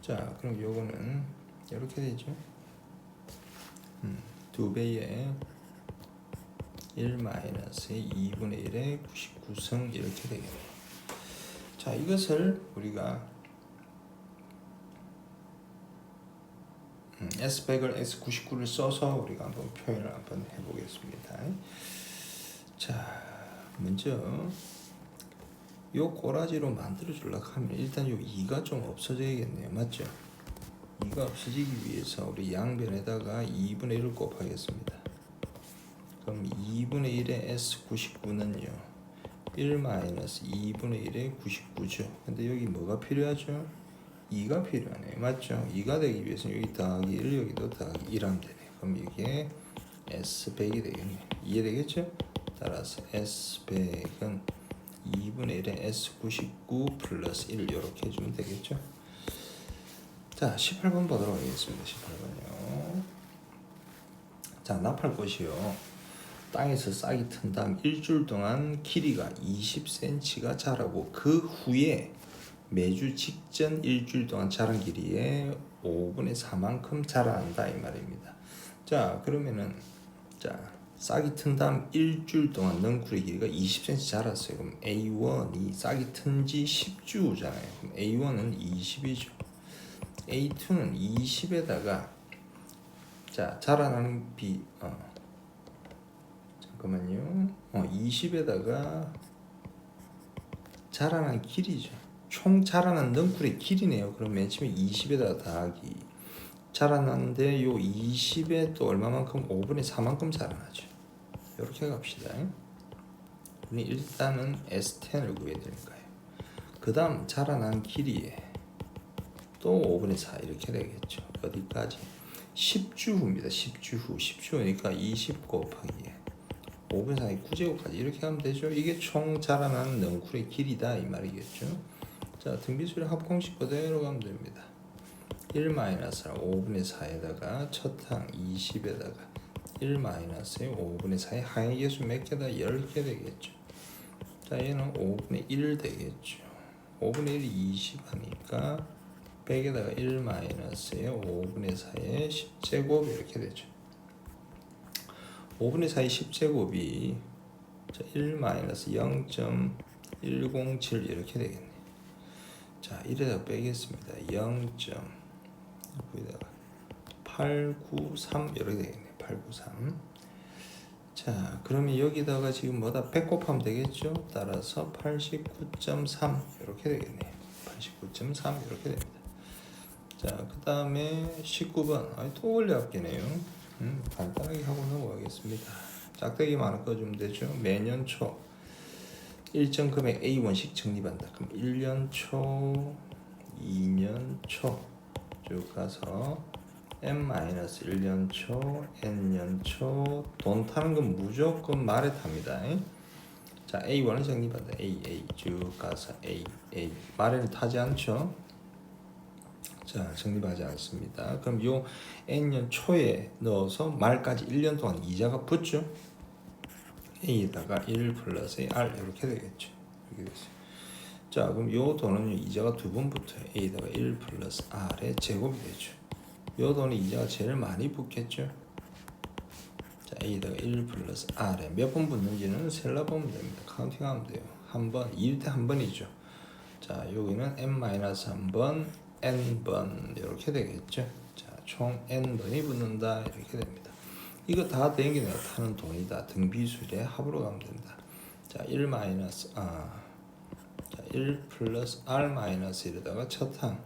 자, 그럼 요거는 이렇게 되죠. 2배의 1-2분의 1의 99승 이렇게 되겠네요. 자, 이것을 우리가 S100을 S99를 써서 우리가 한번 표현을 한번 해보겠습니다. 자, 먼저 요 꼬라지로 만들어 주려고 하면 일단 요 2가 좀 없어져야겠네요. 맞죠? 2가 없어지기 위해서 우리 양변에다가 2분의 1을 곱하겠습니다. 그럼 2분의 1의 S99는요 1-2분의 1의 99죠. 근데 여기 뭐가 필요하죠? 2가 필요하네요. 맞죠? 2가 되기 위해서는 여기 더하기 1 여기도 더하기 1 하면 되네요. 그럼 이게 S100이 되겠네요. 이해되겠죠? 따라서 S100은 2분의 1의 S99 플러스 1 이렇게 해주면 되겠죠? 자, 18번 보도록 하겠습니다. 18번이요. 자, 나팔꽃이요. 땅에서 싹이 튼 다음 일주일 동안 길이가 20cm가 자라고 그 후에 매주 직전 일주일 동안 자란 길이의 5분의 4만큼 자란다 이 말입니다. 자, 그러면은 자, 싹이 튼 다음 일주일 동안 넝쿨의 길이가 20cm 자랐어요. 그럼 A1이 싹이 튼지 10주잖아요. 그럼 A1은 20이죠. A2는 20에다가 자, 자라나는 잠깐만요. 20에다가 자라난 길이죠. 총 자라난 넝쿨의 길이네요. 그럼 맨 처음에 20에다가 더하기. 자라났는데 요 20에 또 얼마만큼? 5분의 4만큼 자라나죠. 이렇게 갑시다. 우리 일단은 S10을 구해야 되니까요. 그 다음 자라난 길이에 또 5분의 4 이렇게 되겠죠. 어디까지? 10주 후입니다. 10주 후. 10주 후니까 20 곱하기 5분의 4의 9제곱까지 이렇게 하면 되죠. 이게 총 자라난 넝쿨의 길이다 이 말이겠죠. 자, 등비수의 합공식 그대로 가면 됩니다. 1-5분의 4에다가 첫항 20에다가 1-5의 5분의 4의 항의 개수 몇 개다? 10개 되겠죠. 자, 얘는 5분의 1 되겠죠. 5분의 1이 20 하니까 100에다가 1-의 5분의 4의 10제곱 이렇게 되죠. 5분의 4의 10제곱이 1-0.107 이렇게 되겠네요. 자, 1에다가 빼겠습니다. 0.893 이렇게 되겠네요. 893. 자, 그러면 여기다가 지금 뭐다 100 곱하면 되겠죠. 따라서 89.3 이렇게 되겠네요. 89.3 이렇게 됩니다. 자, 그 다음에 19번. 또 원리합계네요. 간단하게 하고 넘어가겠습니다. 짝대기만 하나 꺼주면 되죠. 매년 초 일정 금액 A1씩 적립한다. 그럼 1년 초, 2년 초 쭉 가서 N-1년 초, N년 초. 돈 타는 건 무조건 말에 탑니다. 자, A1을 적립한다. A 쭉 가서 A 말에는 타지 않죠. 자, 적립하지 않습니다. 그럼 요 N년 초에 넣어서 말까지 1년 동안 이자가 붙죠. A에다가 1 플러스 R 이렇게 되겠죠. 이렇게 됐어요. 자, 그럼 요 돈은 이자가 두 번 붙어요. A에다가 1 플러스 R의 제곱이 되죠. 요 돈은 이자가 제일 많이 붙겠죠. 자, A에다가 1 플러스 R에 몇 번 붙는지는 셀러보면 됩니다. 카운팅하면 돼요. 한 번, 2일 때 한 번이죠. 자, 여기는 n-1번, n번 이렇게 되겠죠. 자, 총 n번이 붙는다 이렇게 됩니다. 이거 다 den기 내가 타는 돈이다. 등비수의 합으로 가면 된다. 자, 1 플러스 R 마이너스 1에다가 첫항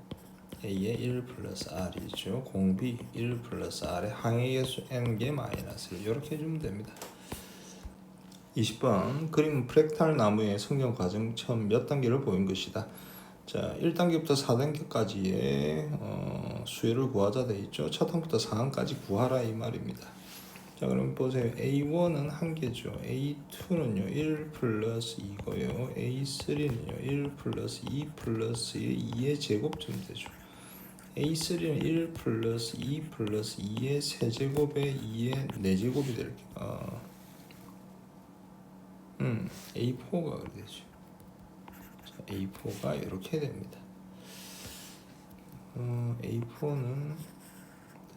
A의 1 플러스 R이죠. 공비 1 플러스 R의 항의 개수 N개 마이너스 1 이렇게 해주면 됩니다. 20번 그림 프랙탈 나무의 성장 과정 처음 몇 단계를 보인 것이다. 자, 1단계부터 4단계까지의 수열을 구하자 돼 있죠. 첫 항부터 4항까지 구하라 이 말입니다. 자, 그럼 보세요. A1은 한 개죠. A2는요 1 플러스 2고요. A3는요 1 플러스 2 플러스 2의 제곱쯤 되죠. A3는 1 플러스 2 플러스 2의 세제곱에 2의 4제곱이 될게요. A4가 그렇게 되죠. 자, A4가 이렇게 됩니다. A4는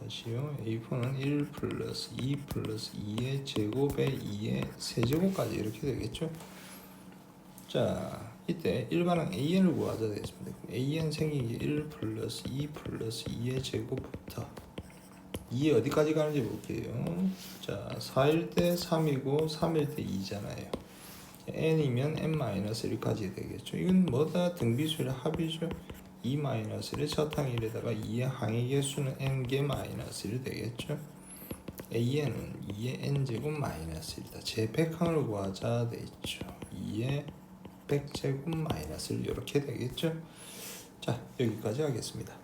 다시요. A4는 1 플러스 2 플러스 2의 제곱에 2의 세제곱까지 이렇게 되겠죠. 자, 이때 일반항 AN을 구하자 되겠습니다. AN 생기기 1 플러스 2 플러스 2의 제곱부터 2에 어디까지 가는지 볼게요. 자, 4일 때 3이고 3일 때 2잖아요. n이면 n-1까지 되겠죠. 이건 뭐다? 등비수의 합이죠. 2-1을 첫 항일에다가 2의 항의 개수는 n개 마이너스 1 되겠죠. an은 2의 n제곱 마이너스 1이다. 제 100항을 구하자 돼 있죠. 2의 100제곱 마이너스 1 이렇게 되겠죠. 자, 여기까지 하겠습니다.